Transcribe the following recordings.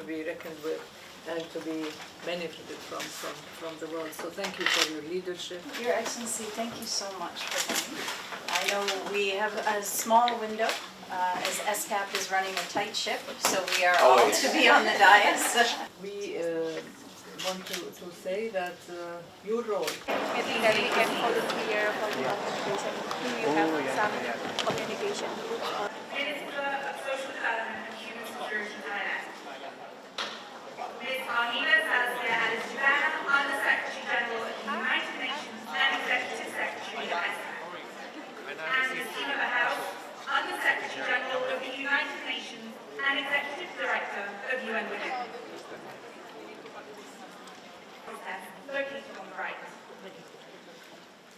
be reckoned with and to be benefited from the world. So thank you for your leadership. Your Excellency, thank you so much for coming. I know we have a small window as ESCAP is running a tight ship, so we are all to be on the dais. We want to say that your role. Meeting that we can follow through your communication. Do you have some communication groups or? Minister of Social Development and Human Security Thailand. Ms. Arhina Saskia Alistavan, Under Secretary General of the United Nations and Executive Secretary of ESCAP. And Ms. Tina Bahau, Under Secretary General of the United Nations and Executive Director of UN Women. Located on the right.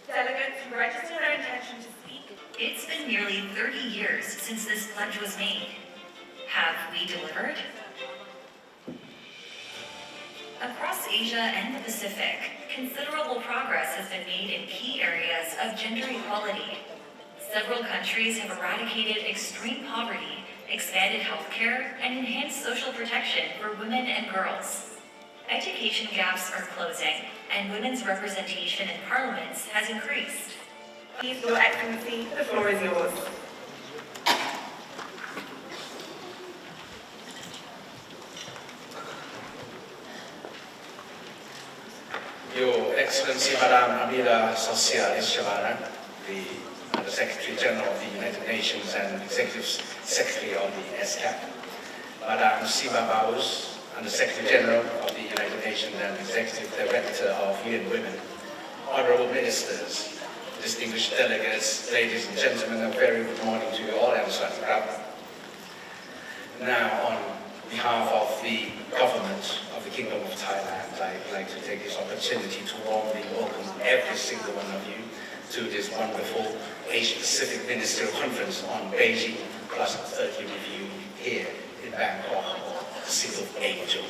Delegates who register their intention to speak. It's been nearly 30 years since this pledge was made. Have we delivered? Across Asia and the Pacific, considerable progress has been made in key areas of gender equality. Several countries have eradicated extreme poverty, expanded healthcare, and enhanced social protection for women and girls. Education gaps are closing, and women's representation in parliaments has increased. Please, Your Excellency, the floor is yours. Your Excellency Madame Amira Sosia Eshavana, the Secretary General of the United Nations and Executive Secretary of the ESCAP, Madame Siba Baus, Under Secretary General of the United Nations and Executive Director of UN Women, Honourable Ministers, distinguished delegates, ladies and gentlemen, a very good morning to you all. Now, on behalf of the government of the Kingdom of Thailand, I'd like to take this opportunity to warmly welcome every single one of you to this wonderful Asia-Pacific Ministerial Conference on Beijing Plus 30 review here in Bangkok, the city of Angel.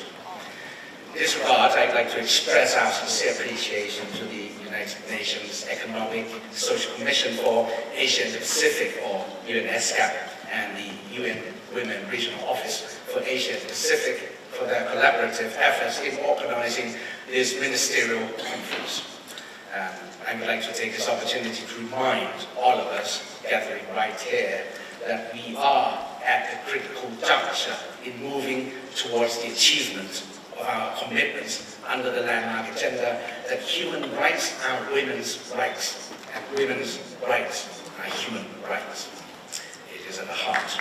In this regard, I'd like to express our sincere appreciation to the United Nations Economic Social Commission for Asia and the Pacific, or UN-ESCAP, and the UN Women Regional Office for Asia and Pacific for their collaborative efforts in organizing this ministerial conference. I would like to take this opportunity to remind all of us gathering right here that we are at a critical juncture in moving towards the achievement of our commitments under the landmark agenda that human rights are women's rights and women's rights are human rights. It is at the heart.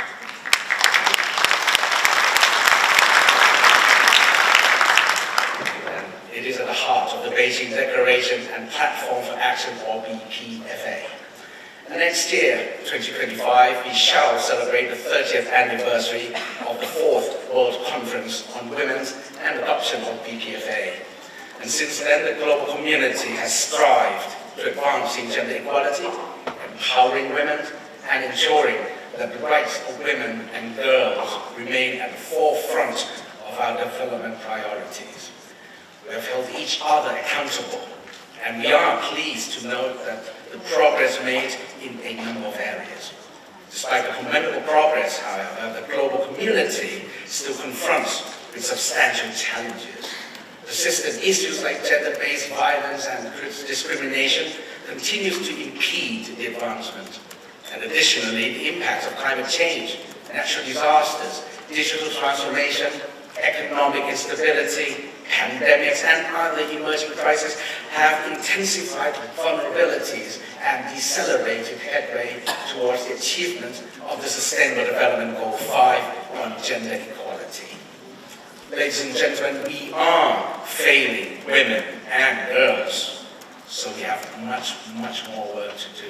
It is at the heart of the Beijing Declaration and Platform for Action, or BPFA. Next year, 2025, we shall celebrate the 30th anniversary of the 4th World Conference on Women's and Adoption of BPFA. And since then, the global community has strived to advancing gender equality, empowering women, and ensuring that the rights of women and girls remain at the forefront of our development priorities. We have held each other accountable, and we are pleased to note that the progress made in a number of areas. Despite the commendable progress, however, the global community still confronts with substantial challenges. Persistent issues like gender-based violence and discrimination continues to impede the advancement. And additionally, the impacts of climate change, natural disasters, digital transformation, economic instability, pandemics, and other emerging crises have intensified vulnerabilities and decelerated headway towards the achievement of the Sustainable Development Goal 5 on gender equality. Ladies and gentlemen, we are failing women and girls, so we have much more work to do.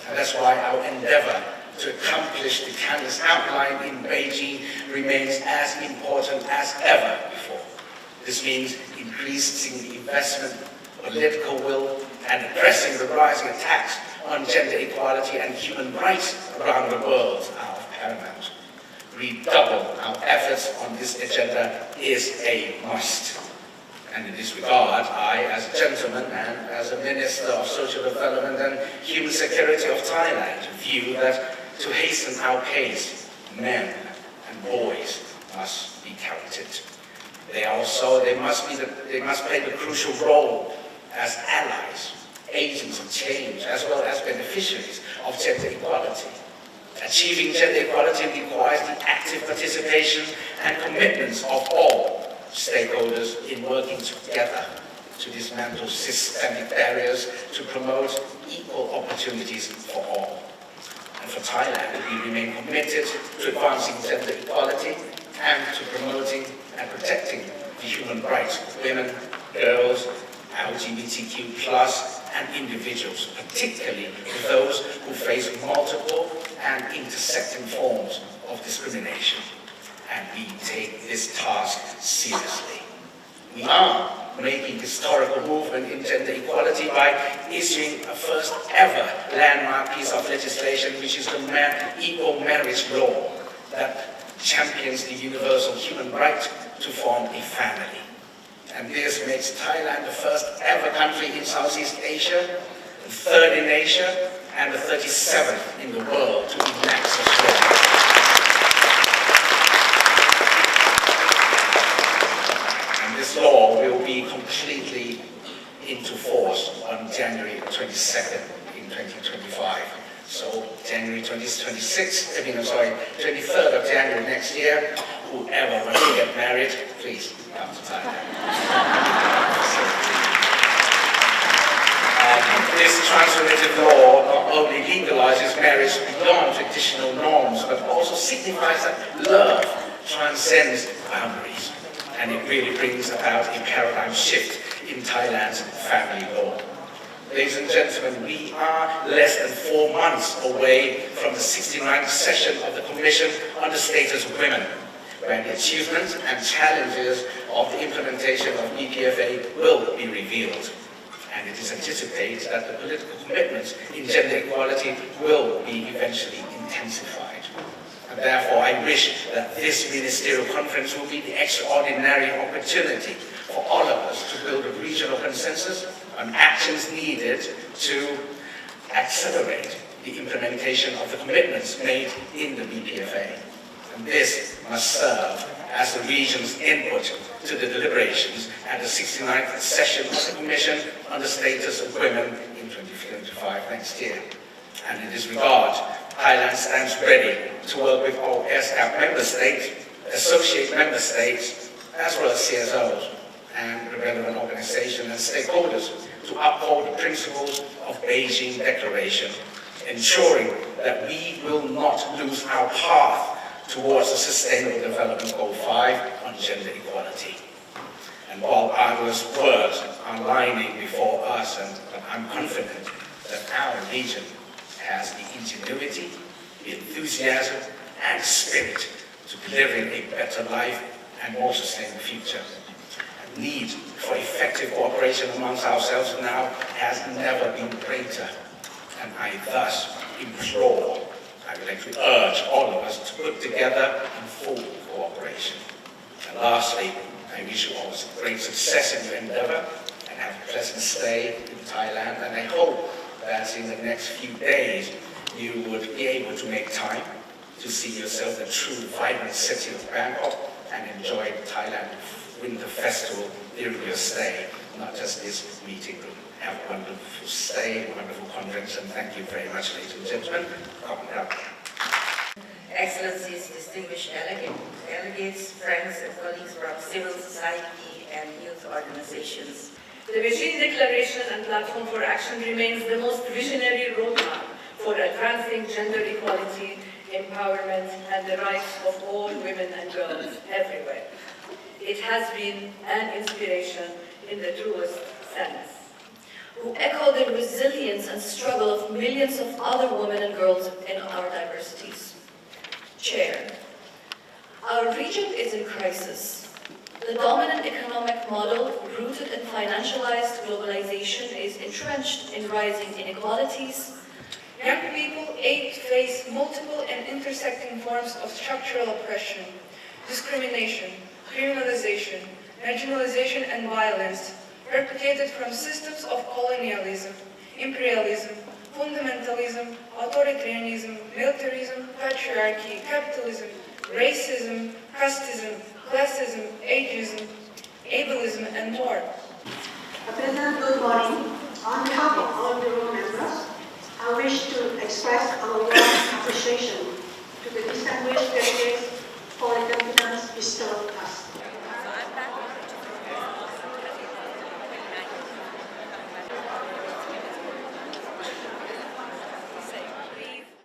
And that's why our endeavor to accomplish the canvas outlined in Beijing remains as important as ever before. This means increasing investment, political will, and addressing the rising attacks on gender equality and human rights around the world are of paramount. Redouble our efforts on this agenda is a must. And in this regard, I, as a gentleman and as a Minister of Social Development and Human Security of Thailand, view that to hasten our pace, men and boys must be counted. also they must play the crucial role as allies, agents of change, as well as beneficiaries of gender equality. Achieving gender equality requires the active participation and commitments of all stakeholders in working together to dismantle systemic barriers to promote equal opportunities for all. And for Thailand, we remain committed to advancing gender equality and to promoting and protecting the human rights of women, girls, LGBTQ+, and individuals, particularly those who face multiple and intersecting forms of discrimination. And we take this task seriously. We are making historical movement in gender equality by issuing a first ever landmark piece of legislation, which is the Equal Marriage Law that champions the universal human right to form a family. And this makes Thailand the first ever country in Southeast Asia, the third in Asia, and the 37th in the world to enact such law. And this law will be completely into force on January 22nd in 2025. So January 23rd of January next year, whoever wants to get married, please come to Thailand. This transformative law not only legalizes marriage beyond traditional norms, but also signifies that love transcends boundaries. And it really brings about a paradigm shift in Thailand's family law. Ladies and gentlemen, we are less than 4 months away from the 69th session of the Commission on the Status of Women, where the achievements and challenges of the implementation of BPFA will be revealed. And it is anticipated that the political commitments in gender equality will be eventually intensified. And therefore, I wish that this Ministerial Conference will be the extraordinary opportunity for all of us to build a regional consensus on actions needed to accelerate the implementation of the commitments made in the BPFA. And this must serve as the region's input to the deliberations at the 69th session of the Commission on the Status of Women in 2025 next year. And in this regard, Thailand stands ready to work with all ESCAP member states, associate member states, as well as CSOs and the relevant organizations and stakeholders to uphold the principles of Beijing Declaration, ensuring that we will not lose our path towards the Sustainable Development Goal 5 on gender equality. And while arduous works are lying before us, and I'm confident that our region has the ingenuity, the enthusiasm, and spirit to delivering a better life and more sustainable future. The need for effective cooperation amongst ourselves now has never been greater, and I thus implore, I would like to urge all of us to put together in full cooperation. And lastly, I wish you all great success in your endeavor and have a pleasant stay in Thailand. And I hope that in the next few days you would be able to make time to see yourself the true vibrant city of Bangkok and enjoy the Thailand Winter Festival during your stay, not just this meeting room. Have a wonderful stay, wonderful conference, and thank you very much, ladies and gentlemen. Excellencies, distinguished delegates, friends and colleagues from civil society and youth organizations. The Beijing Declaration and Platform for Action remains the most visionary roadmap for advancing gender equality, empowerment, and the rights of all women and girls everywhere. It has been an inspiration in the truest sense. Who echo the resilience and struggle of millions of other women and girls in our diversities. Chair, our region is in crisis. The dominant economic model, rooted in financialized globalization, is entrenched in rising inequalities. Young people face multiple and intersecting forms of structural oppression, discrimination, criminalization, marginalization, and violence, perpetrated from systems of colonialism, imperialism, fundamentalism, authoritarianism, militarism, patriarchy, capitalism, racism, casteism, classism, ageism, Control. President, good morning. On behalf of all bureau members, I wish to express our warm appreciation to the distinguished delegates for the confidence bestowed on us.